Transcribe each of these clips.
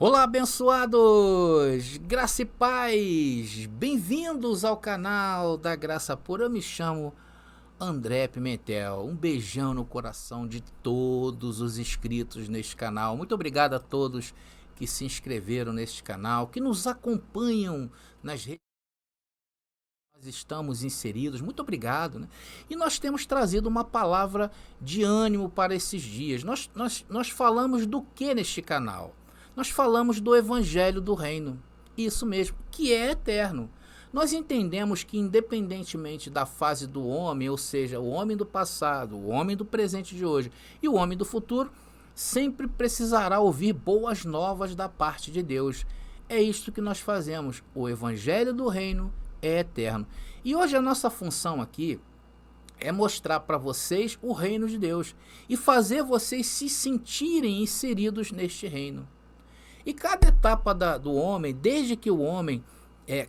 Olá, abençoados! Graça e paz! Bem-vindos ao canal da Graça Pura. Eu me chamo André Pimentel. Um beijão no coração de todos os inscritos neste canal. Muito obrigado a todos que se inscreveram neste canal, que nos acompanham nas redes. Nós estamos inseridos, muito obrigado, né? E nós temos trazido uma palavra de ânimo para esses dias. Nós falamos do que neste canal? Nós falamos do Evangelho do Reino, isso mesmo, que é eterno. Nós entendemos que, independentemente da fase do homem, ou seja, o homem do passado, o homem do presente de hoje e o homem do futuro, sempre precisará ouvir boas novas da parte de Deus. É isto que nós fazemos. O Evangelho do Reino é eterno. E hoje a nossa função aqui é mostrar para vocês o reino de Deus e fazer vocês se sentirem inseridos neste reino. E cada etapa do homem, desde que o homem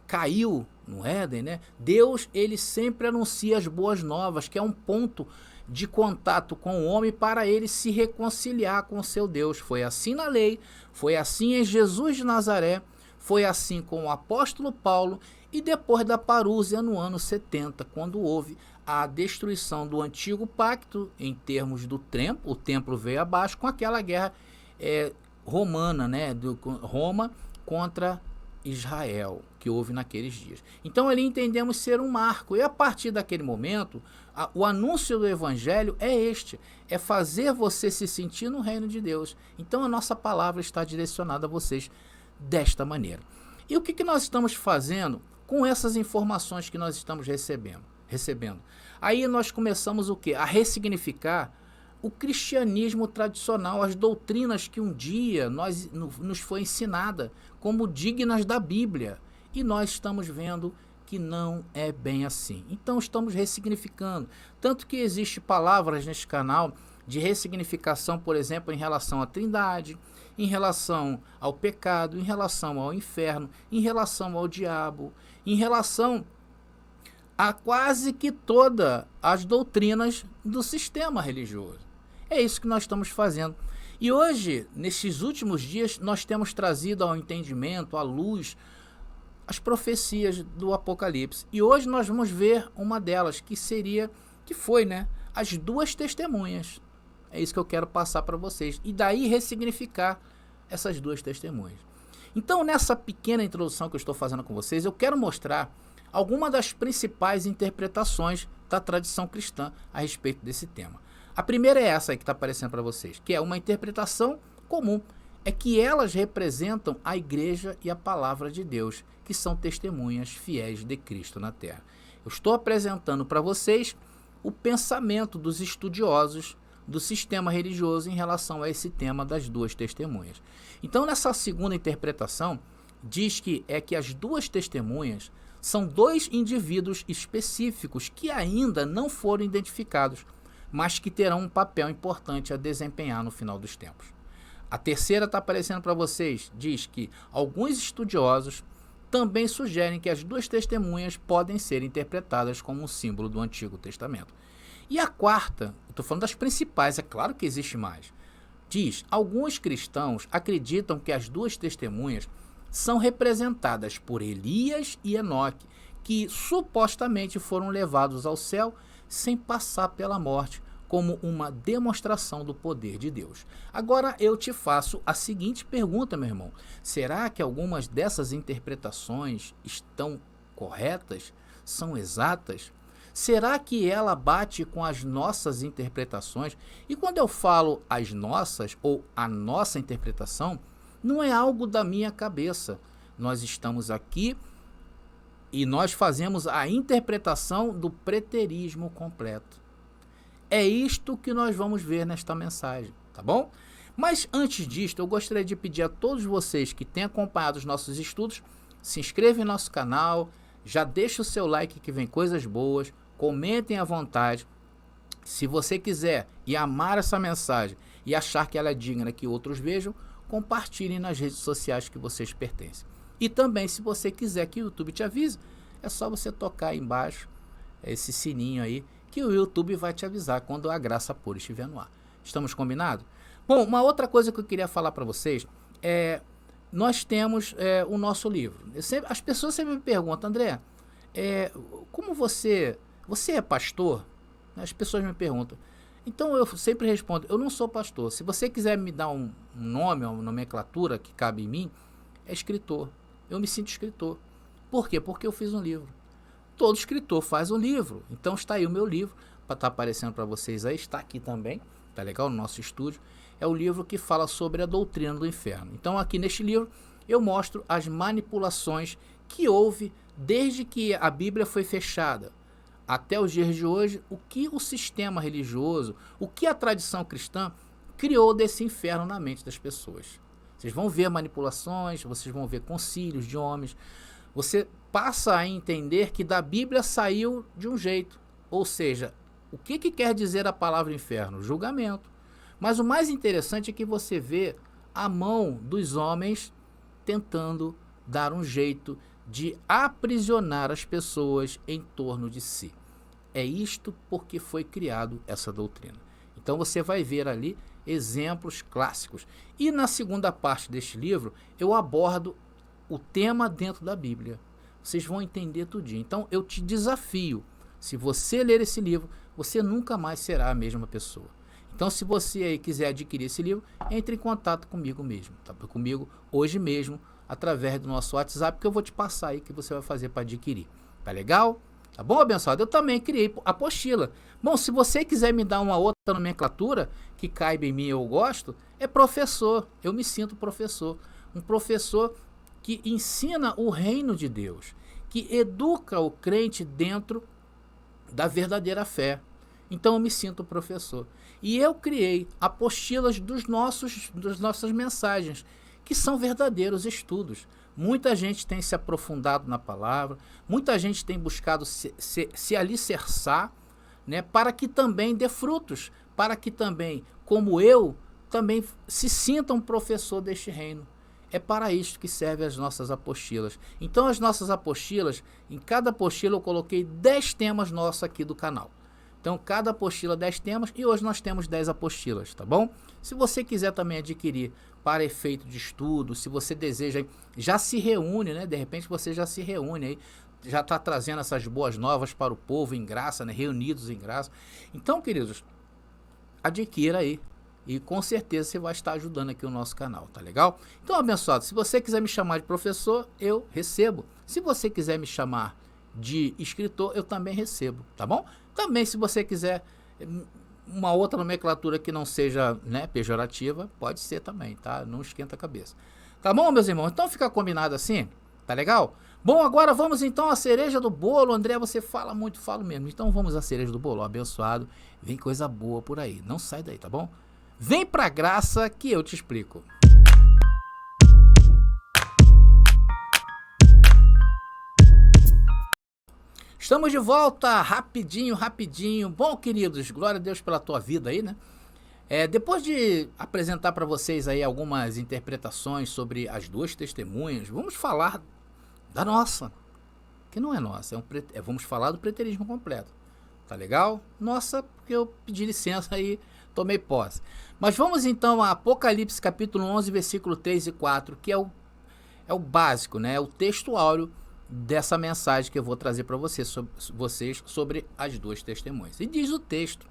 caiu no Éden, né, Deus ele sempre anuncia as boas novas, que é um ponto de contato com o homem para ele se reconciliar com o seu Deus. Foi assim na lei, foi assim em Jesus de Nazaré, foi assim com o apóstolo Paulo e depois da parúzia no ano 70, quando houve a destruição do antigo pacto em termos do templo. O templo veio abaixo com aquela guerra romana, né, Roma contra Israel, que houve naqueles dias. Então ali entendemos ser um marco, e a partir daquele momento, o anúncio do Evangelho é este, é fazer você se sentir no reino de Deus. Então a nossa palavra está direcionada a vocês desta maneira. E o que nós estamos fazendo com essas informações que nós estamos recebendo? Aí nós começamos o quê? A ressignificar o cristianismo tradicional, as doutrinas que um dia nos foi ensinada como dignas da Bíblia. E nós estamos vendo que não é bem assim. Então estamos ressignificando. Tanto que existe palavras neste canal de ressignificação, por exemplo, em relação à Trindade, em relação ao pecado, em relação ao inferno, em relação ao diabo, em relação a quase que todas as doutrinas do sistema religioso. É isso que nós estamos fazendo. E hoje, nesses últimos dias, nós temos trazido ao entendimento, à luz, as profecias do Apocalipse. E hoje nós vamos ver uma delas, que foi, né, as duas testemunhas. É isso que eu quero passar para vocês. E daí ressignificar essas duas testemunhas. Então, nessa pequena introdução que eu estou fazendo com vocês, eu quero mostrar algumas das principais interpretações da tradição cristã a respeito desse tema. A primeira é essa aí que está aparecendo para vocês, que é uma interpretação comum. É que elas representam a igreja e a palavra de Deus, que são testemunhas fiéis de Cristo na terra. Eu estou apresentando para vocês o pensamento dos estudiosos do sistema religioso em relação a esse tema das duas testemunhas. Então, nessa segunda interpretação, diz que as duas testemunhas são dois indivíduos específicos que ainda não foram identificados, mas que terão um papel importante a desempenhar no final dos tempos. A terceira está aparecendo para vocês, diz que alguns estudiosos também sugerem que as duas testemunhas podem ser interpretadas como um símbolo do Antigo Testamento. E a quarta, eu estou falando das principais, é claro que existe mais, diz: alguns cristãos acreditam que as duas testemunhas são representadas por Elias e Enoque, que supostamente foram levados ao céu sem passar pela morte, como uma demonstração do poder de Deus. Agora eu te faço a seguinte pergunta, meu irmão: será que algumas dessas interpretações estão corretas? São exatas? Será que ela bate com as nossas interpretações? E quando eu falo as nossas ou a nossa interpretação, não é algo da minha cabeça. Nós estamos aqui e nós fazemos a interpretação do preterismo completo. É isto que nós vamos ver nesta mensagem, tá bom? Mas antes disto, eu gostaria de pedir a todos vocês que têm acompanhado os nossos estudos, se inscrevam em nosso canal, já deixa o seu like que vem coisas boas, comentem à vontade. Se você quiser e amar essa mensagem e achar que ela é digna que outros vejam, compartilhem nas redes sociais que vocês pertencem. E também, se você quiser que o YouTube te avise, é só você tocar aí embaixo esse sininho aí, que o YouTube vai te avisar quando a Graça Pura estiver no ar. Estamos combinados? Bom, uma outra coisa que eu queria falar para vocês é nós temos o nosso livro. As pessoas sempre me perguntam, André, como você é pastor? As pessoas me perguntam. Então eu sempre respondo, eu não sou pastor. Se você quiser me dar um nome, uma nomenclatura que cabe em mim, é escritor. Eu me sinto escritor. Por quê? Porque eu fiz um livro. Todo escritor faz um livro. Então está aí o meu livro, para estar aparecendo para vocês aí, está aqui também, tá legal? No nosso estúdio. É o livro que fala sobre a doutrina do inferno. Então aqui neste livro eu mostro as manipulações que houve desde que a Bíblia foi fechada até os dias de hoje, o que o sistema religioso, o que a tradição cristã criou desse inferno na mente das pessoas. Vocês vão ver manipulações, vocês vão ver concílios de homens, você passa a entender que da Bíblia saiu de um jeito, ou seja, o que quer dizer a palavra inferno? Julgamento. Mas o mais interessante é que você vê a mão dos homens tentando dar um jeito de aprisionar as pessoas em torno de si. É isto porque foi criado essa doutrina. Então você vai ver ali exemplos clássicos. E na segunda parte deste livro eu abordo o tema dentro da Bíblia. Vocês vão entender tudinho. Então eu te desafio, se você ler esse livro, você nunca mais será a mesma pessoa. Então se você aí quiser adquirir esse livro, entre em contato comigo mesmo, tá? Comigo hoje mesmo, através do nosso WhatsApp, que eu vou te passar aí que você vai fazer para adquirir. Tá legal? Tá bom, abençoado? Eu também criei apostila. Bom, se você quiser me dar uma outra nomenclatura que caiba em mim, eu gosto, é professor. Eu me sinto professor. Um professor que ensina o reino de Deus, que educa o crente dentro da verdadeira fé. Então eu me sinto professor. E eu criei apostilas das nossas mensagens, que são verdadeiros estudos. Muita gente tem se aprofundado na palavra, muita gente tem buscado se alicerçar, né, para que também dê frutos, para que também, como eu, também se sinta um professor deste reino. É para isto que servem as nossas apostilas. Então as nossas apostilas, em cada apostila eu coloquei 10 temas nossos aqui do canal. Então cada apostila 10 temas e hoje nós temos 10 apostilas, tá bom? Se você quiser também adquirir para efeito de estudo, se você deseja, já se reúne, né? De repente você já se reúne aí, já está trazendo essas boas novas para o povo em graça, né? Reunidos em graça. Então, queridos, adquira aí e com certeza você vai estar ajudando aqui o nosso canal, tá legal? Então, abençoado, se você quiser me chamar de professor, eu recebo. Se você quiser me chamar de escritor, eu também recebo, tá bom? Também, se você quiser uma outra nomenclatura que não seja, né, pejorativa, pode ser também, tá? Não esquenta a cabeça. Tá bom, meus irmãos? Então fica combinado assim, tá legal? Bom, agora vamos então à cereja do bolo. André, você fala muito, falo mesmo. Então vamos à cereja do bolo, abençoado. Vem coisa boa por aí, não sai daí, tá bom? Vem pra graça que eu te explico. Estamos de volta, rapidinho, rapidinho. Bom, queridos, glória a Deus pela tua vida aí, né? Depois de apresentar para vocês aí algumas interpretações sobre as duas testemunhas, vamos falar da nossa, que não é nossa, vamos falar do preterismo completo. Tá legal? Nossa, porque eu pedi licença e tomei posse. Mas vamos então a Apocalipse capítulo 11, versículo 3 e 4, que é o básico, né? É o texto áureo dessa mensagem que eu vou trazer para vocês sobre as duas testemunhas. E diz o texto: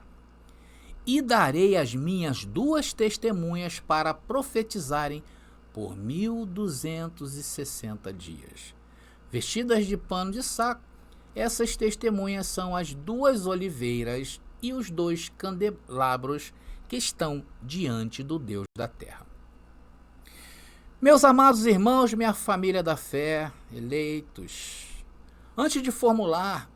e darei as minhas duas testemunhas para profetizarem por 1260 dias. Vestidas de pano de saco, essas testemunhas são as duas oliveiras e os dois candelabros que estão diante do Deus da terra. Meus amados irmãos, minha família da fé, eleitos, antes de formular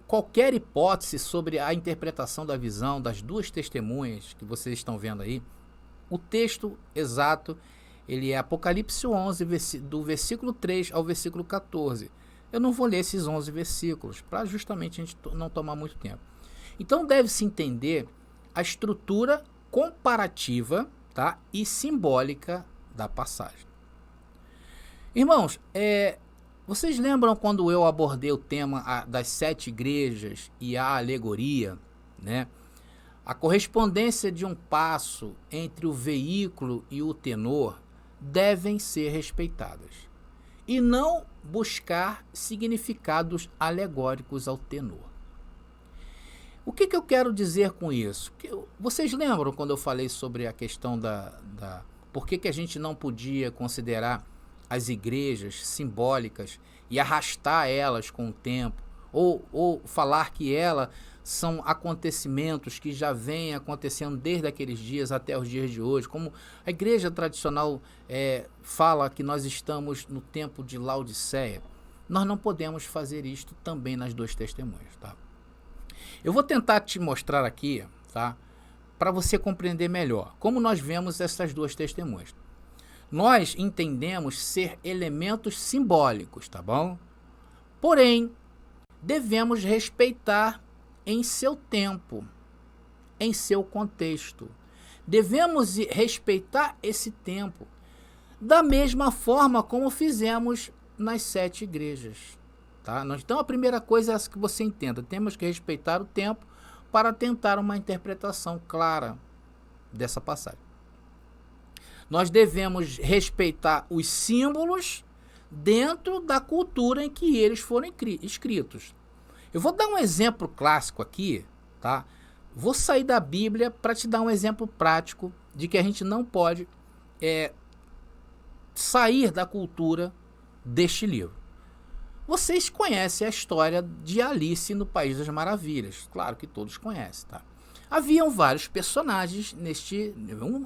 qualquer hipótese sobre a interpretação da visão das duas testemunhas que vocês estão vendo aí, o texto exato, ele é Apocalipse 11, do versículo 3 ao versículo 14. Eu não vou ler esses 11 versículos, para justamente a gente não tomar muito tempo. Então deve-se entender a estrutura comparativa, tá, e simbólica da passagem. Irmãos, vocês lembram quando eu abordei o tema das 7 igrejas e a alegoria, né? A correspondência de um passo entre o veículo e o tenor, devem ser respeitadas, e não buscar significados alegóricos ao tenor. O que eu quero dizer com isso? Vocês lembram quando eu falei sobre a questão por que a gente não podia considerar as igrejas simbólicas e arrastar elas com o tempo, ou falar que elas são acontecimentos que já vêm acontecendo desde aqueles dias até os dias de hoje, como a igreja tradicional fala que nós estamos no tempo de Laodiceia. Nós não podemos fazer isto também nas duas testemunhas, tá? Eu vou tentar te mostrar aqui, tá, para você compreender melhor como nós vemos essas duas testemunhas. Nós entendemos ser elementos simbólicos, tá bom? Porém, devemos respeitar em seu tempo, em seu contexto. Devemos respeitar esse tempo da mesma forma como fizemos nas 7 igrejas. Tá? Então a primeira coisa é essa que você entenda. Temos que respeitar o tempo para tentar uma interpretação clara dessa passagem. Nós devemos respeitar os símbolos dentro da cultura em que eles foram escritos. Eu vou dar um exemplo clássico aqui, tá? Vou sair da Bíblia para te dar um exemplo prático de que a gente não pode sair da cultura deste livro. Vocês conhecem a história de Alice no País das Maravilhas. Claro que todos conhecem, tá? Haviam vários personagens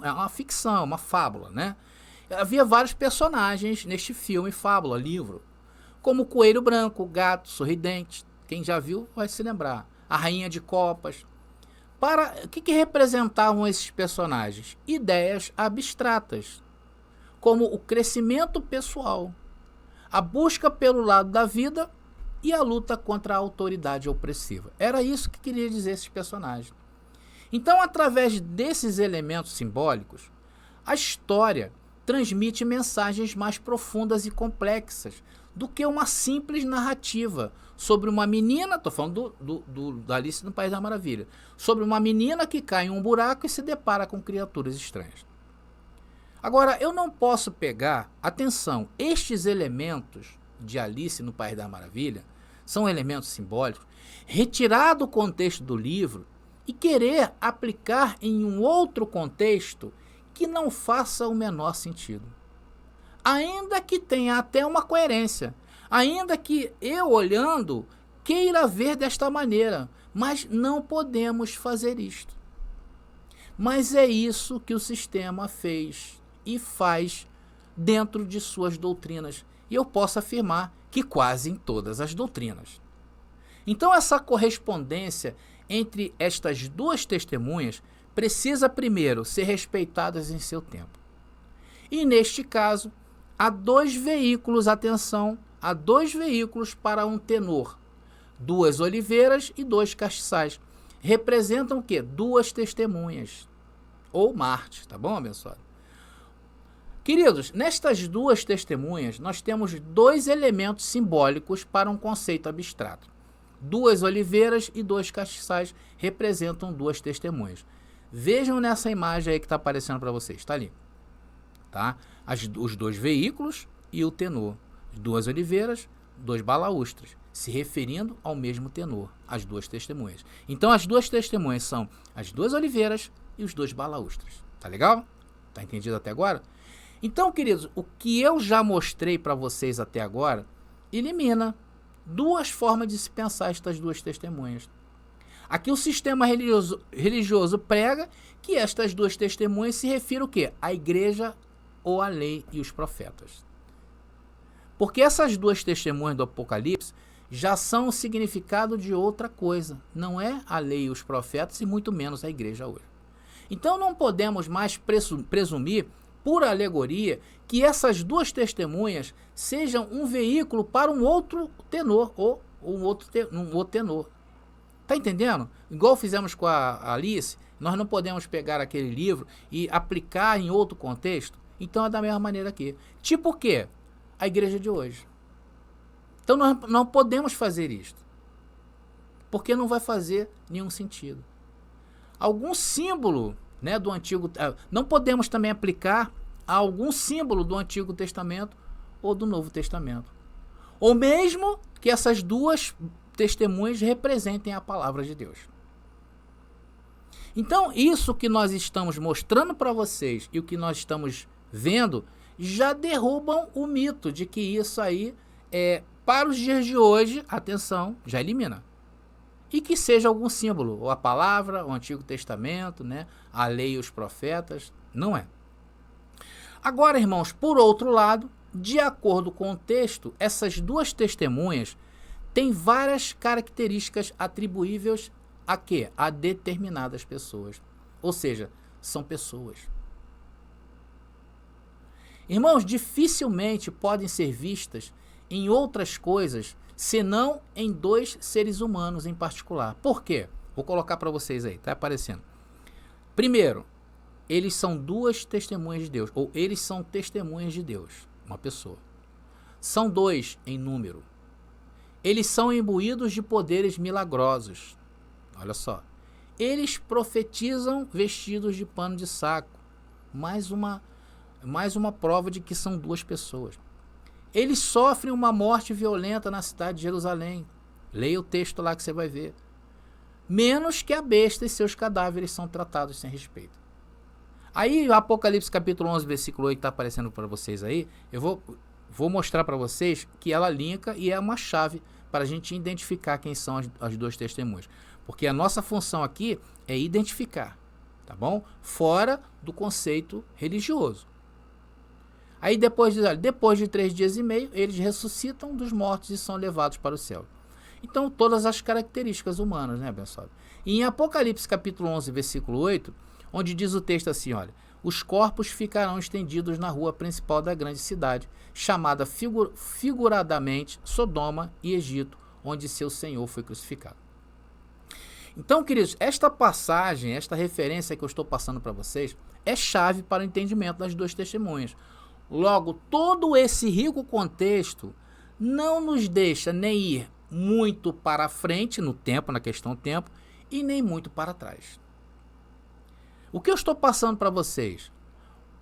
é uma ficção, uma fábula, né? Havia vários personagens neste filme, fábula, livro, como o Coelho Branco, o Gato Sorridente. Quem já viu vai se lembrar. A Rainha de Copas. O que representavam esses personagens? Ideias abstratas, como o crescimento pessoal, a busca pelo lado da vida e a luta contra a autoridade opressiva. Era isso que queria dizer esses personagens. Então, através desses elementos simbólicos, a história transmite mensagens mais profundas e complexas do que uma simples narrativa sobre uma menina, estou falando da Alice no País da Maravilha, sobre uma menina que cai em um buraco e se depara com criaturas estranhas. Agora, eu não posso pegar, atenção, estes elementos de Alice no País da Maravilha são elementos simbólicos, retirar do contexto do livro e querer aplicar em um outro contexto que não faça o menor sentido. Ainda que tenha até uma coerência, ainda que eu olhando queira ver desta maneira, mas não podemos fazer isto. Mas é isso que o sistema fez e faz dentro de suas doutrinas. E eu posso afirmar que quase em todas as doutrinas. Então essa correspondência entre estas duas testemunhas precisa primeiro ser respeitadas em seu tempo. E neste caso, há 2 veículos, atenção, há 2 veículos para um tenor. 2 oliveiras e 2 castiçais. Representam o quê? 2 testemunhas. Ou Marte, tá bom, abençoado? Queridos, nestas 2 testemunhas, nós temos 2 elementos simbólicos para um conceito abstrato. 2 oliveiras e 2 castiçais representam 2 testemunhas. Vejam nessa imagem aí que está aparecendo para vocês, está ali. Tá? Os 2 veículos e o tenor. 2 oliveiras, 2 balaústres, se referindo ao mesmo tenor, as 2 testemunhas. Então as 2 testemunhas são as 2 oliveiras e os 2 balaústres. Tá legal? Tá entendido até agora? Então, queridos, o que eu já mostrei para vocês até agora elimina 2 formas de se pensar estas 2 testemunhas. Aqui o sistema religioso prega que estas 2 testemunhas se refiram o quê? À igreja ou à lei e os profetas. Porque essas 2 testemunhas do Apocalipse já são o significado de outra coisa. Não é a lei e os profetas e muito menos a igreja hoje. Então não podemos mais presumir, por alegoria, que essas 2 testemunhas sejam um veículo para um outro tenor ou um outro tenor. Tá entendendo? Igual fizemos com a Alice, nós não podemos pegar aquele livro e aplicar em outro contexto. Então é da mesma maneira aqui. Tipo o quê? A igreja de hoje. Então nós não podemos fazer isto, porque não vai fazer nenhum sentido. Algum símbolo, né, do antigo... Não podemos também aplicar a algum símbolo do Antigo Testamento ou do Novo Testamento. Ou mesmo que essas duas testemunhas representem a palavra de Deus. Então, isso que nós estamos mostrando para vocês e o que nós estamos vendo já derrubam o mito de que isso aí para os dias de hoje, atenção, já elimina. E que seja algum símbolo, ou a palavra, o Antigo Testamento, né, a lei e os profetas, não é. Agora, irmãos, por outro lado, de acordo com o texto, essas duas testemunhas têm várias características atribuíveis a quê? A determinadas pessoas. Ou seja, são pessoas. Irmãos, dificilmente podem ser vistas em outras coisas, senão em dois seres humanos em particular. Por quê? Vou colocar para vocês aí, tá aparecendo. Primeiro, eles são duas testemunhas de Deus, ou eles são testemunhas de Deus, uma pessoa. São dois em número. Eles são imbuídos de poderes milagrosos. Olha só. Eles profetizam vestidos de pano de saco. Mais uma prova de que são duas pessoas. Eles sofrem uma morte violenta na cidade de Jerusalém. Leia o texto lá que você vai ver. Menos que a besta e seus cadáveres são tratados sem respeito. Aí, o Apocalipse capítulo 11, versículo 8, está aparecendo para vocês aí. Eu vou mostrar para vocês que ela linka e é uma chave para a gente identificar quem são as duas testemunhas. Porque a nossa função aqui é identificar, tá bom? Fora do conceito religioso. Aí depois de 3 dias e meio, eles ressuscitam dos mortos e são levados para o céu. Então, todas as características humanas, né, abençoado? E em Apocalipse capítulo 11, versículo 8, onde diz o texto assim, olha, os corpos ficarão estendidos na rua principal da grande cidade, chamada figuradamente Sodoma e Egito, onde seu Senhor foi crucificado. Então, queridos, esta passagem, esta referência que eu estou passando para vocês, é chave para o entendimento das duas testemunhas. Logo, todo esse rico contexto não nos deixa nem ir muito para frente no tempo, na questão tempo, e nem muito para trás. O que eu estou passando para vocês?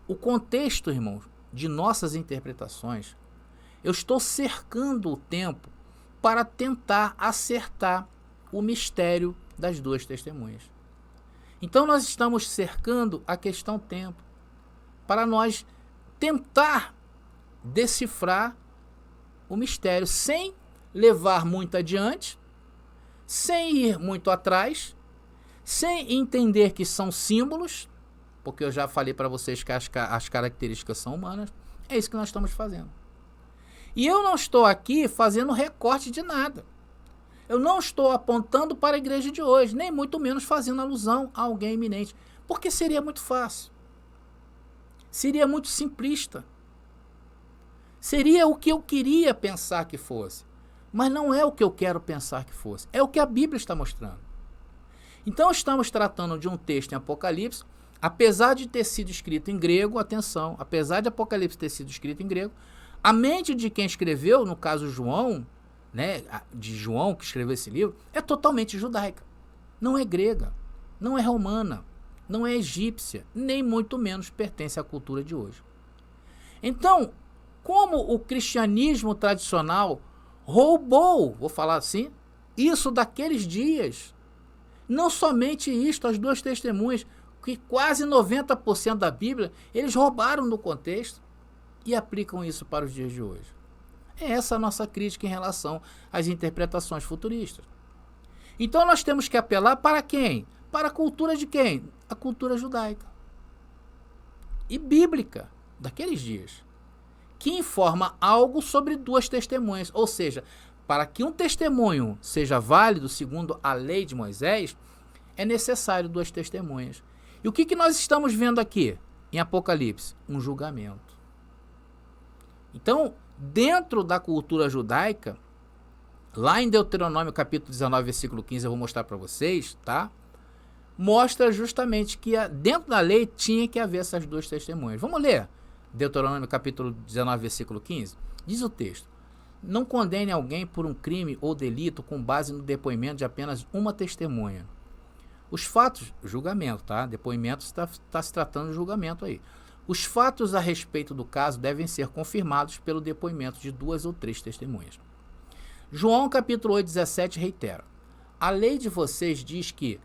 O contexto, irmãos, de nossas interpretações, eu estou cercando o tempo para tentar acertar o mistério das duas testemunhas. Então nós estamos cercando a questão tempo para nós tentar decifrar o mistério sem levar muito adiante, sem ir muito atrás, sem entender que são símbolos, porque eu já falei para vocês que as características são humanas. É isso que nós estamos fazendo. E eu não estou aqui fazendo recorte de nada. Eu não estou apontando para a igreja de hoje, nem muito menos fazendo alusão a alguém iminente, porque seria muito fácil. Seria muito simplista. Seria o que eu queria pensar que fosse, mas não é o que eu quero pensar que fosse. É o que a Bíblia está mostrando. Então estamos tratando de um texto em Apocalipse, apesar de ter sido escrito em grego, atenção, apesar de Apocalipse ter sido escrito em grego, a mente de quem escreveu, no caso João, né, de João que escreveu esse livro, é totalmente judaica. Não é grega, não é romana, não é egípcia, nem muito menos pertence à cultura de hoje. Então, como o cristianismo tradicional roubou, vou falar assim, isso daqueles dias, não somente isto, as duas testemunhas, que quase 90% da Bíblia, eles roubaram no contexto e aplicam isso para os dias de hoje. É essa a nossa crítica em relação às interpretações futuristas. Então nós temos que apelar para quem? Para a cultura de quem? A cultura judaica e bíblica daqueles dias, que informa algo sobre duas testemunhas, ou seja, para que um testemunho seja válido segundo a lei de Moisés, é necessário duas testemunhas. E o que nós estamos vendo aqui em Apocalipse? Um julgamento. Então, dentro da cultura judaica, lá em Deuteronômio capítulo 19, versículo 15, eu vou mostrar para vocês, tá? Mostra justamente que dentro da lei tinha que haver essas duas testemunhas. Vamos ler Deuteronômio capítulo 19, versículo 15? Diz o texto: não condene alguém por um crime ou delito com base no depoimento de apenas uma testemunha. Os fatos, julgamento, tá? Depoimento está se tratando de julgamento aí. Os fatos a respeito do caso devem ser confirmados pelo depoimento de 2 ou 3 testemunhas. João capítulo 8, 17 reitera: a lei de vocês diz que,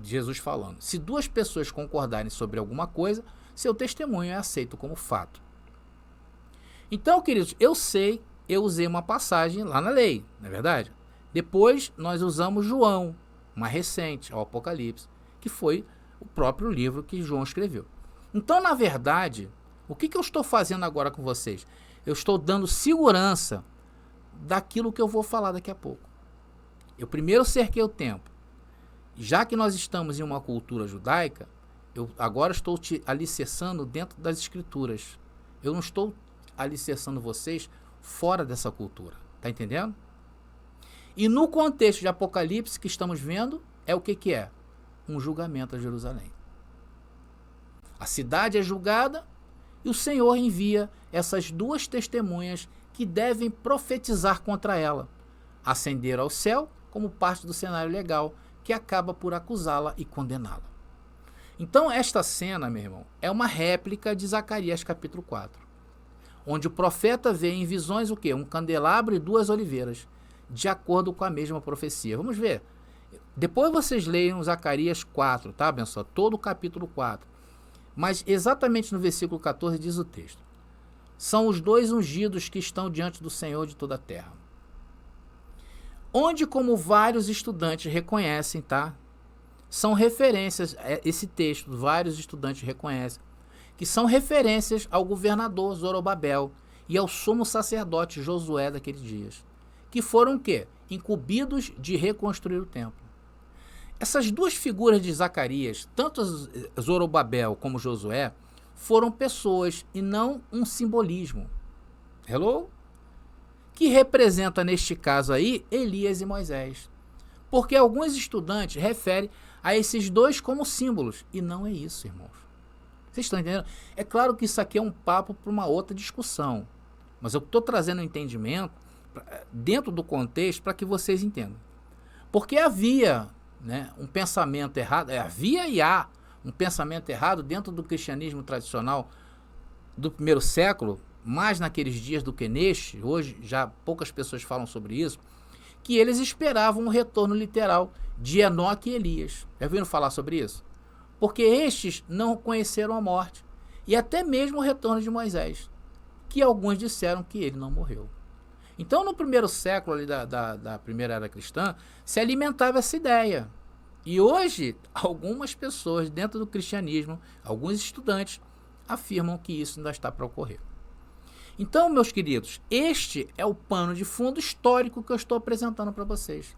Jesus falando, se 2 pessoas concordarem sobre alguma coisa, seu testemunho é aceito como fato. Então, queridos, eu usei uma passagem lá na lei, não é verdade? Depois nós usamos João, uma recente, ao Apocalipse, que foi o próprio livro que João escreveu. Então, na verdade, o que eu estou fazendo agora com vocês? Eu estou dando segurança daquilo que eu vou falar daqui a pouco. Eu primeiro cerquei o tempo. Já que nós estamos em uma cultura judaica, eu agora estou te alicerçando dentro das escrituras. Eu não estou alicerçando vocês fora dessa cultura. Tá entendendo? E no contexto de Apocalipse que estamos vendo, é o que é? Um julgamento a Jerusalém. A cidade é julgada e o Senhor envia essas 2 testemunhas que devem profetizar contra ela, ascender ao céu como parte do cenário legal que acaba por acusá-la e condená-la. Então esta cena, meu irmão, é uma réplica de Zacarias capítulo 4, onde o profeta vê em visões o quê? Um candelabro e 2 oliveiras, de acordo com a mesma profecia. Vamos ver. Depois vocês leiam Zacarias 4, tá, abençoado? Todo o capítulo 4. Mas exatamente no versículo 14 diz o texto: são os 2 ungidos que estão diante do Senhor de toda a terra. Onde, como vários estudantes reconhecem, tá? São referências, esse texto, vários estudantes reconhecem, que são referências ao governador Zorobabel e ao sumo sacerdote Josué daqueles dias, que foram o quê? Incumbidos de reconstruir o templo. Essas 2 figuras de Zacarias, tanto Zorobabel como Josué, foram pessoas e não um simbolismo. Hello? Que representa, neste caso aí, Elias e Moisés. Porque alguns estudantes referem a esses 2 como símbolos. E não é isso, irmãos. Vocês estão entendendo? É claro que isso aqui é um papo para uma outra discussão. Mas eu estou trazendo um entendimento dentro do contexto para que vocês entendam. Porque havia, né, um pensamento errado, havia e há um pensamento errado dentro do cristianismo tradicional do primeiro século, mais naqueles dias do que neste, hoje já poucas pessoas falam sobre isso, que eles esperavam um retorno literal de Enoque e Elias. Já ouviram falar sobre isso? Porque estes não conheceram a morte, e até mesmo o retorno de Moisés, que alguns disseram que ele não morreu. Então, no primeiro século ali da primeira era cristã, se alimentava essa ideia. E hoje, algumas pessoas dentro do cristianismo, alguns estudantes, afirmam que isso ainda está para ocorrer. Então, meus queridos, este é o pano de fundo histórico que eu estou apresentando para vocês.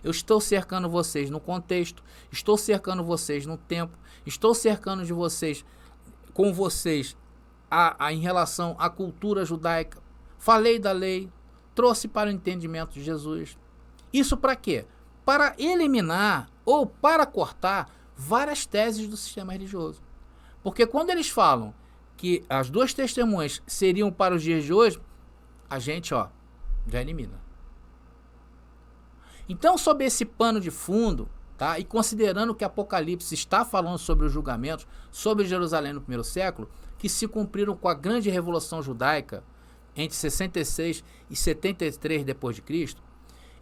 Eu estou cercando vocês no contexto, estou cercando vocês no tempo, estou cercando de vocês, com vocês em relação à cultura judaica. Falei da lei, trouxe para o entendimento de Jesus. Isso para quê? Para eliminar ou para cortar várias teses do sistema religioso. Porque quando eles falam que as 2 testemunhas seriam para os dias de hoje, a gente, já elimina. Então, sob esse pano de fundo, tá? E considerando que Apocalipse está falando sobre os julgamentos, sobre Jerusalém no primeiro século, que se cumpriram com a grande revolução judaica entre 66 e 73 depois de Cristo,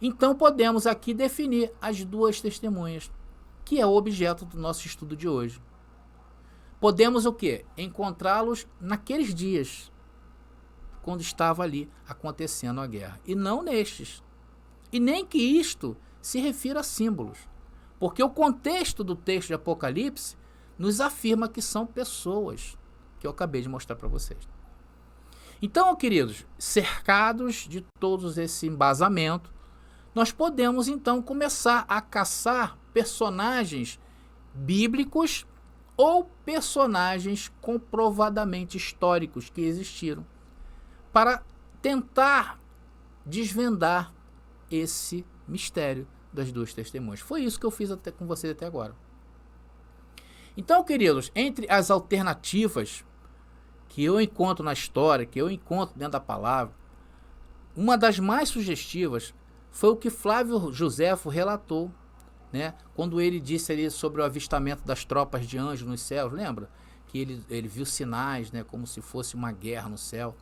então podemos aqui definir as 2 testemunhas, que é o objeto do nosso estudo de hoje. Podemos o quê? Encontrá-los naqueles dias, quando estava ali acontecendo a guerra, e não nestes. E nem que isto se refira a símbolos, porque o contexto do texto de Apocalipse nos afirma que são pessoas, que eu acabei de mostrar para vocês. Então, queridos, cercados de todos esse embasamento, nós podemos então começar a caçar personagens bíblicos ou personagens comprovadamente históricos que existiram, para tentar desvendar esse mistério das 2 testemunhas. Foi isso que eu fiz com vocês até agora. Então, queridos, entre as alternativas que eu encontro na história, que eu encontro dentro da palavra, uma das mais sugestivas foi o que Flávio Joséfo relatou, né, quando ele disse ali sobre o avistamento das tropas de anjos nos céus, lembra? que ele viu sinais, né, como se fosse uma guerra no céu,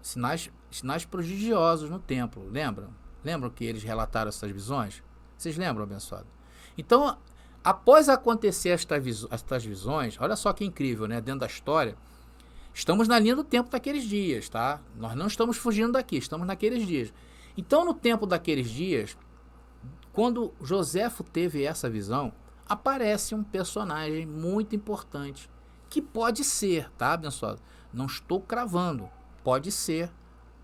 sinais prodigiosos no templo, lembram? Lembram que eles relataram essas visões? Vocês lembram, abençoado? Então, após acontecer estas visões, olha só que incrível, né? Dentro da história, estamos na linha do tempo daqueles dias, tá? Nós não estamos fugindo daqui, estamos naqueles dias. Então, no tempo daqueles dias, quando Joséfo teve essa visão, aparece um personagem muito importante, que pode ser, tá, abençoado? Não estou cravando, pode ser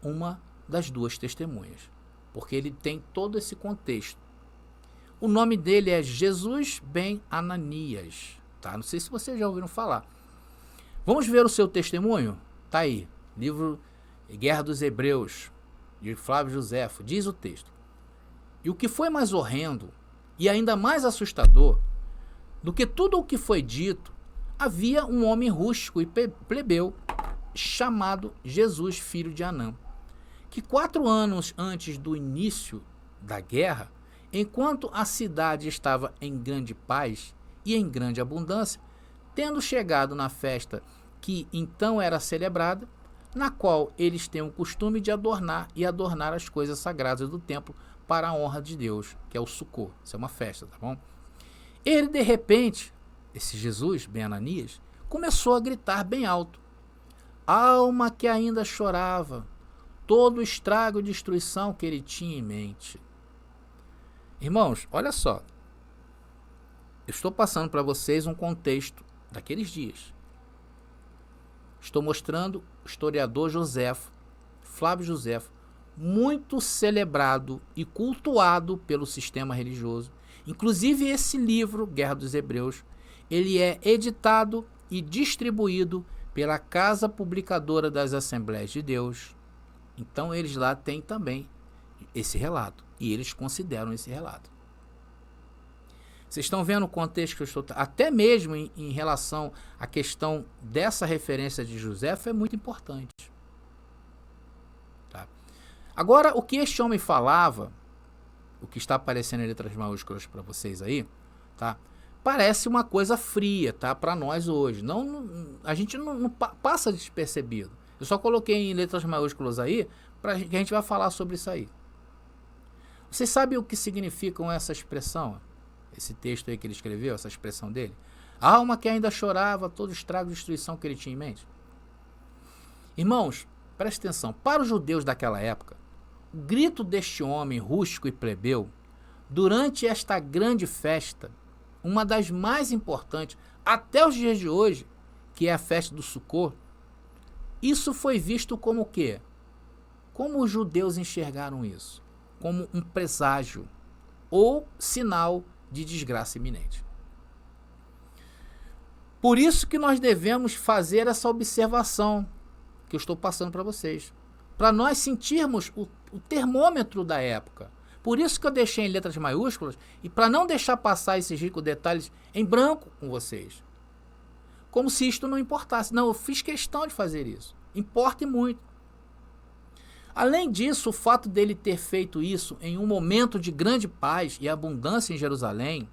uma das duas testemunhas, porque ele tem todo esse contexto. O nome dele é Jesus ben Ananias, tá? Não sei se vocês já ouviram falar. Vamos ver o seu testemunho? Tá aí, livro Guerra dos Hebreus, de Flávio Joséfo, diz o texto. E o que foi mais horrendo e ainda mais assustador do que tudo o que foi dito, havia um homem rústico e plebeu chamado Jesus, filho de Anã, que 4 anos antes do início da guerra, enquanto a cidade estava em grande paz e em grande abundância, tendo chegado na festa que então era celebrada, na qual eles têm o costume de adornar as coisas sagradas do templo para a honra de Deus, que é o Sukkot. Isso é uma festa, tá bom? Ele, de repente, esse Jesus, ben Ananias, começou a gritar bem alto. Alma que ainda chorava, todo o estrago e destruição que ele tinha em mente. Irmãos, olha só. Eu estou passando para vocês um contexto daqueles dias. Estou mostrando o historiador Joséfo, Flávio Joséfo, muito celebrado e cultuado pelo sistema religioso. Inclusive esse livro, Guerra dos Hebreus, ele é editado e distribuído pela Casa Publicadora das Assembleias de Deus. Então eles lá têm também esse relato, e eles consideram esse relato. Vocês estão vendo o contexto que eu estou... Até mesmo em relação à questão dessa referência de Joséfo é muito importante. Tá? Agora, o que este homem falava, o que está aparecendo em letras maiúsculas para vocês aí, tá? Parece uma coisa fria, tá? Para nós hoje. A gente não passa despercebido. Eu só coloquei em letras maiúsculas aí, para que a gente vai falar sobre isso aí. Vocês sabem o que significam essa expressão? Esse texto aí que ele escreveu, essa expressão dele? A alma que ainda chorava, todo o estrago e destruição que ele tinha em mente. Irmãos, preste atenção. Para os judeus daquela época, o grito deste homem rústico e plebeu, durante esta grande festa, uma das mais importantes, até os dias de hoje, que é a festa do Sukkot, isso foi visto como o quê? Como os judeus enxergaram isso? Como um presságio ou sinal de desgraça iminente. Por isso que nós devemos fazer essa observação que eu estou passando para vocês, para nós sentirmos o termômetro da época. Por isso que eu deixei em letras maiúsculas e para não deixar passar esses ricos detalhes em branco com vocês. Como se isto não importasse. Não, eu fiz questão de fazer isso. Importa e muito. Além disso, o fato dele ter feito isso em um momento de grande paz e abundância em Jerusalém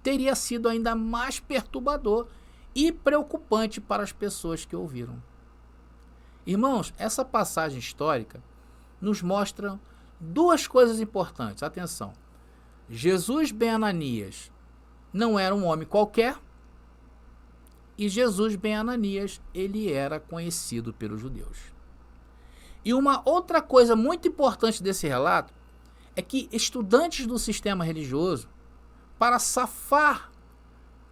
teria sido ainda mais perturbador e preocupante para as pessoas que ouviram. Irmãos, essa passagem histórica nos mostra 2 coisas importantes. Atenção. Jesus ben Ananias não era um homem qualquer e Jesus ben Ananias, ele era conhecido pelos judeus. E uma outra coisa muito importante desse relato é que estudantes do sistema religioso, para safar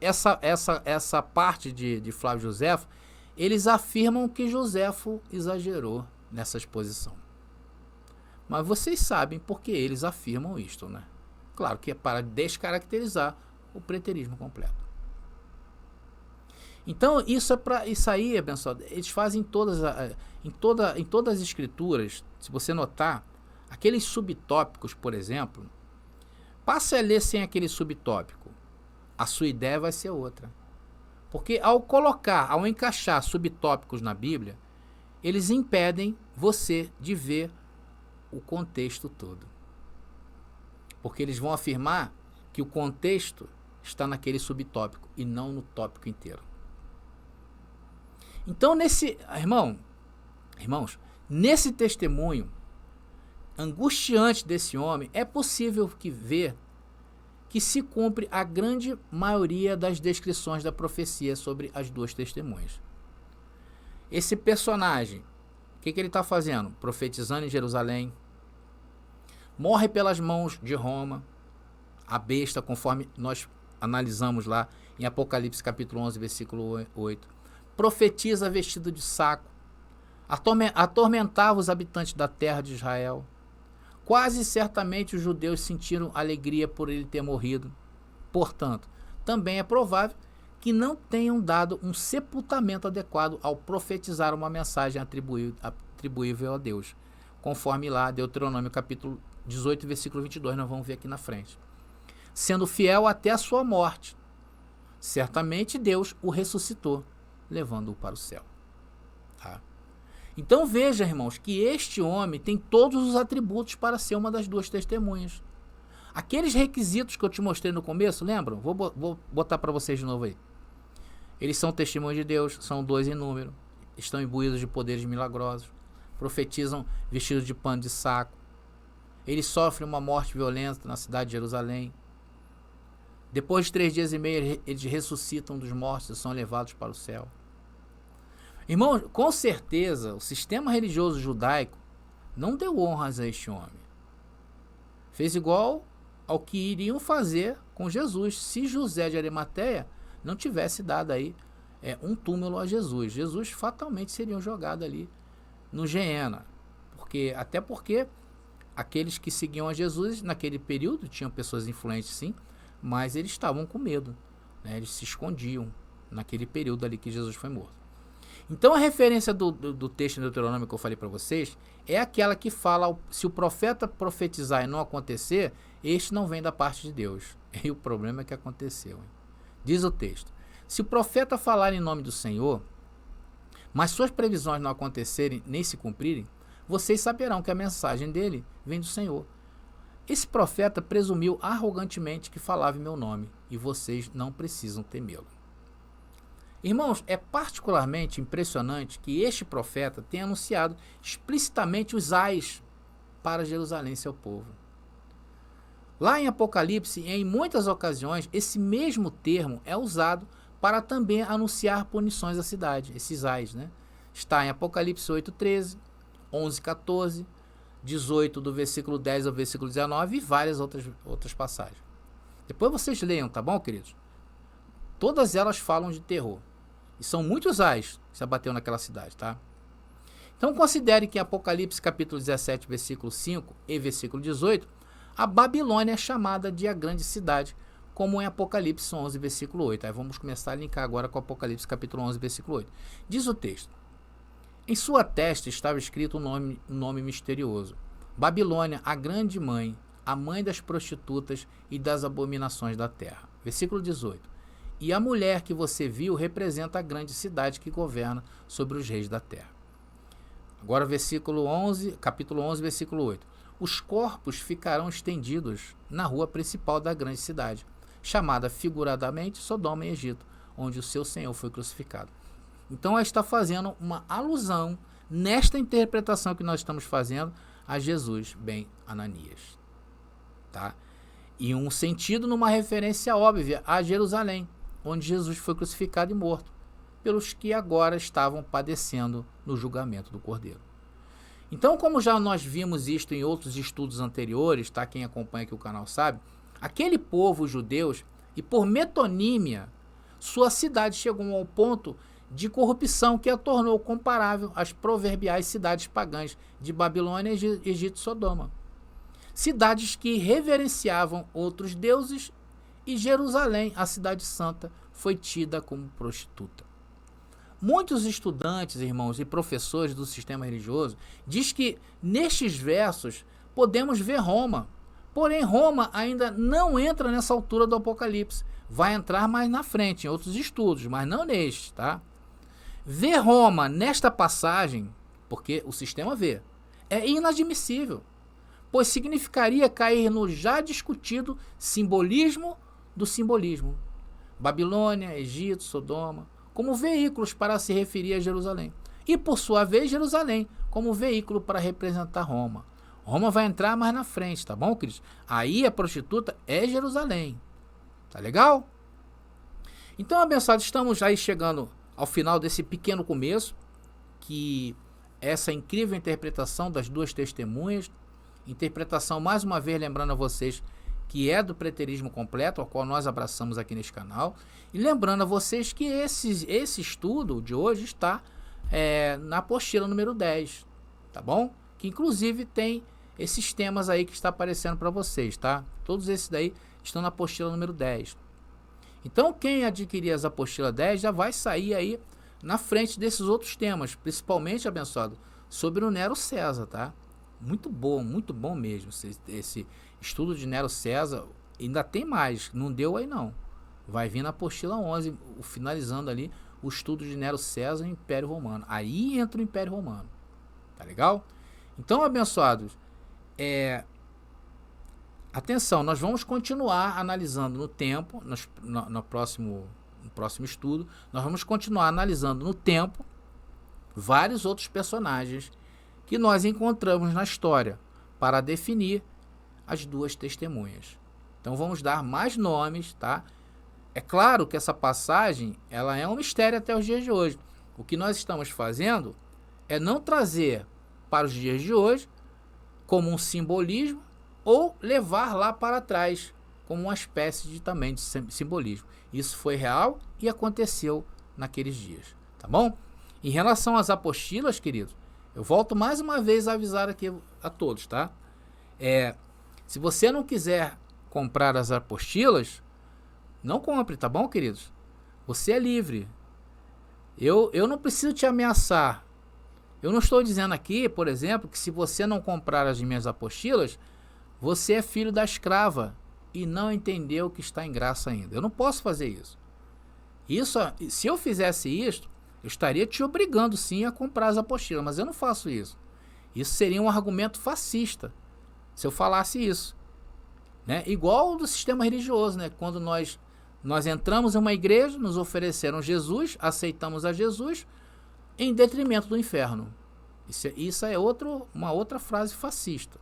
essa parte de Flávio Joséfo, eles afirmam que Joséfo exagerou nessa exposição. Mas vocês sabem por que eles afirmam isto, né? Claro que é para descaracterizar o preterismo completo. Então, isso aí, abençoado, eles fazem em todas as escrituras, se você notar, aqueles subtópicos, por exemplo, passe a ler sem aquele subtópico. A sua ideia vai ser outra. Porque ao encaixar subtópicos na Bíblia, eles impedem você de ver o contexto todo. Porque eles vão afirmar que o contexto está naquele subtópico e não no tópico inteiro. Então, irmãos, nesse testemunho angustiante desse homem, é possível ver que se cumpre a grande maioria das descrições da profecia sobre as duas testemunhas. Esse personagem, o que ele está fazendo? Profetizando em Jerusalém, morre pelas mãos de Roma, a besta, conforme nós analisamos lá em Apocalipse capítulo 11, versículo 8. Profetiza vestido de saco, atormentava os habitantes da terra de Israel. Quase certamente os judeus sentiram alegria por ele ter morrido. Portanto, também é provável que não tenham dado um sepultamento adequado ao profetizar uma mensagem atribuível a Deus, conforme lá Deuteronômio capítulo 18, versículo 22, nós vamos ver aqui na frente. Sendo fiel até a sua morte, certamente Deus o ressuscitou, levando-o para o céu. Tá? Então veja, irmãos, que este homem tem todos os atributos para ser uma das duas testemunhas. Aqueles requisitos que eu te mostrei no começo, lembram? Vou botar para vocês de novo aí. Eles são testemunhos de Deus, são 2 em número, estão imbuídos de poderes milagrosos, profetizam vestidos de pano de saco, eles sofrem uma morte violenta na cidade de Jerusalém. Depois de 3 dias e meio, eles ressuscitam dos mortos e são levados para o céu. Irmão, com certeza, o sistema religioso judaico não deu honras a este homem. Fez igual ao que iriam fazer com Jesus, se José de Arimateia não tivesse dado aí um túmulo a Jesus. Jesus fatalmente seria jogado ali no Geena. Até porque aqueles que seguiam a Jesus naquele período, tinham pessoas influentes sim, mas eles estavam com medo, né? Eles se escondiam naquele período ali que Jesus foi morto. Então a referência do texto em Deuteronômio que eu falei para vocês é aquela que fala, se o profeta profetizar e não acontecer, este não vem da parte de Deus. E o problema é que aconteceu. Hein? Diz o texto, se o profeta falar em nome do Senhor, mas suas previsões não acontecerem nem se cumprirem, vocês saberão que a mensagem dele vem do Senhor. Esse profeta presumiu arrogantemente que falava em meu nome, e vocês não precisam temê-lo. Irmãos, é particularmente impressionante que este profeta tenha anunciado explicitamente os ais para Jerusalém, seu povo. Lá em Apocalipse, em muitas ocasiões, esse mesmo termo é usado para também anunciar punições à cidade, esses ais, né? Está em Apocalipse 8:13, 11:14, 18 do versículo 10 ao versículo 19 e várias outras passagens. Depois vocês leiam, tá bom, queridos? Todas elas falam de terror. E são muitos ais que se abateu naquela cidade, tá? Então considere que em Apocalipse capítulo 17, versículo 5 e versículo 18, a Babilônia é chamada de a grande cidade, como em Apocalipse 11, versículo 8. Aí vamos começar a linkar agora com Apocalipse capítulo 11, versículo 8. Diz o texto, em sua testa estava escrito um nome misterioso, Babilônia, a grande mãe, a mãe das prostitutas e das abominações da terra. Versículo 18. E a mulher que você viu representa a grande cidade que governa sobre os reis da terra. Agora capítulo 11, versículo 8. Os corpos ficarão estendidos na rua principal da grande cidade, chamada figuradamente Sodoma e Egito, onde o seu Senhor foi crucificado. Então ela está fazendo uma alusão, nesta interpretação que nós estamos fazendo, a Jesus ben Ananias. Tá? E um sentido numa referência óbvia a Jerusalém, onde Jesus foi crucificado e morto, pelos que agora estavam padecendo no julgamento do Cordeiro. Então, como já nós vimos isto em outros estudos anteriores, tá? Quem acompanha aqui o canal sabe, aquele povo, os judeus, e por metonímia, sua cidade chegou ao ponto de corrupção que a tornou comparável às proverbiais cidades pagãs de Babilônia, Egito e Sodoma. Cidades que reverenciavam outros deuses, e Jerusalém, a cidade santa, foi tida como prostituta. Muitos estudantes, irmãos, e professores do sistema religioso diz que nestes versos podemos ver Roma. Porém, Roma ainda não entra nessa altura do Apocalipse. Vai entrar mais na frente, em outros estudos, mas não neste, tá? Ver Roma nesta passagem, porque o sistema vê, é inadmissível, pois significaria cair no já discutido simbolismo do simbolismo. Babilônia, Egito, Sodoma, como veículos para se referir a Jerusalém. E, por sua vez, Jerusalém como veículo para representar Roma. Roma vai entrar mais na frente, tá bom, queridos? Aí a prostituta é Jerusalém. Tá legal? Então, abençoados, estamos aí chegando ao final desse pequeno começo, que essa incrível interpretação das duas testemunhas, interpretação, mais uma vez, lembrando a vocês, que é do preterismo completo, ao qual nós abraçamos aqui neste canal, e lembrando a vocês que esse estudo de hoje está na apostila número 10, tá bom? Que inclusive tem esses temas aí que está aparecendo para vocês, tá? Todos esses daí estão na apostila número 10. Então, quem adquirir as apostilas 10 já vai sair aí na frente desses outros temas, principalmente, abençoado, sobre o Nero César, tá? Muito bom mesmo. Esse estudo de Nero César ainda tem mais, não deu aí não. Vai vir na apostila 11, finalizando ali o estudo de Nero César e Império Romano. Aí entra o Império Romano. Tá legal? Então, abençoados, atenção, nós vamos continuar analisando no tempo, no próximo estudo, nós vamos continuar analisando no tempo vários outros personagens que nós encontramos na história para definir as duas testemunhas. Então vamos dar mais nomes, tá? É claro que essa passagem ela é um mistério até os dias de hoje. O que nós estamos fazendo é não trazer para os dias de hoje como um simbolismo ou levar lá para trás como uma espécie de também de simbolismo. Isso foi real e aconteceu naqueles dias, tá bom? Em relação às apostilas, queridos, eu volto mais uma vez a avisar aqui a todos, tá? Se você não quiser comprar as apostilas, não compre, tá bom, queridos? Você é livre. Eu não preciso te ameaçar. Eu não estou dizendo aqui, por exemplo, que se você não comprar as minhas apostilas, você é filho da escrava e não entendeu que está em graça ainda. Eu não posso fazer isso. Se eu fizesse isso, eu estaria te obrigando sim a comprar as apostilas, mas eu não faço isso. Isso seria um argumento fascista, se eu falasse isso, né? Igual do sistema religioso, né? Quando nós entramos em uma igreja, nos ofereceram Jesus, aceitamos a Jesus em detrimento do inferno. Isso é uma outra frase fascista.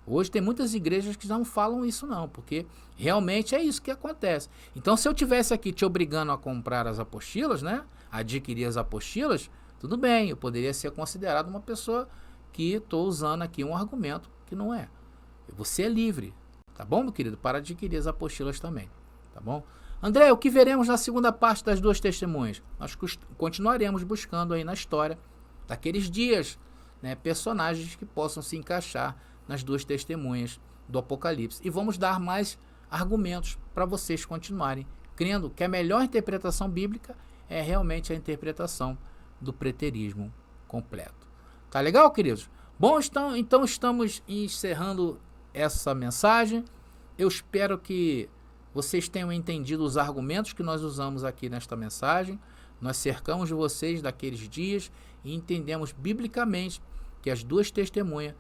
Hoje tem muitas igrejas que não falam isso não, porque realmente é isso que acontece. Então, se eu tivesse aqui te obrigando a comprar as apostilas, né, adquirir as apostilas, tudo bem, eu poderia ser considerado uma pessoa que estou usando aqui um argumento que não é. Você é livre, tá bom, meu querido, para adquirir as apostilas também, tá bom? André, o que veremos na segunda parte das duas testemunhas? Nós continuaremos buscando aí na história daqueles dias, né, personagens que possam se encaixar nas duas testemunhas do Apocalipse. E vamos dar mais argumentos para vocês continuarem crendo que a melhor interpretação bíblica é realmente a interpretação do preterismo completo. Tá legal, queridos? Bom, então estamos encerrando essa mensagem. Eu espero que vocês tenham entendido os argumentos que nós usamos aqui nesta mensagem. Nós cercamos vocês daqueles dias e entendemos biblicamente que as duas testemunhas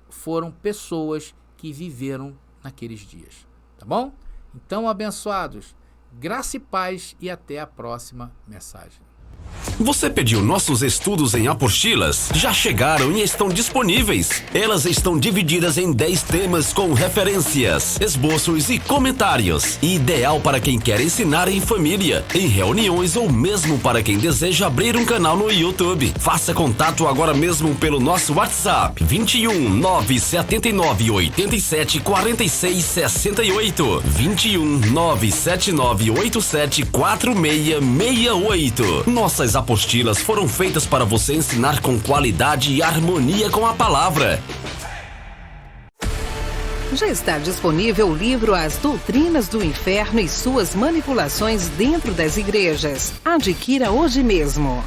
foram pessoas que viveram naqueles dias, tá bom? Então, abençoados, graça e paz e até a próxima mensagem. Você pediu nossos estudos em apostilas? Já chegaram e estão disponíveis. Elas estão divididas em 10 temas com referências, esboços e comentários. Ideal para quem quer ensinar em família, em reuniões ou mesmo para quem deseja abrir um canal no YouTube. Faça contato agora mesmo pelo nosso WhatsApp 21 979 87 46 68 21 979 87 46 68. Nossas apostilas foram feitas para você ensinar com qualidade e harmonia com a palavra. Já está disponível o livro As Doutrinas do Inferno e Suas Manipulações Dentro das Igrejas. Adquira hoje mesmo.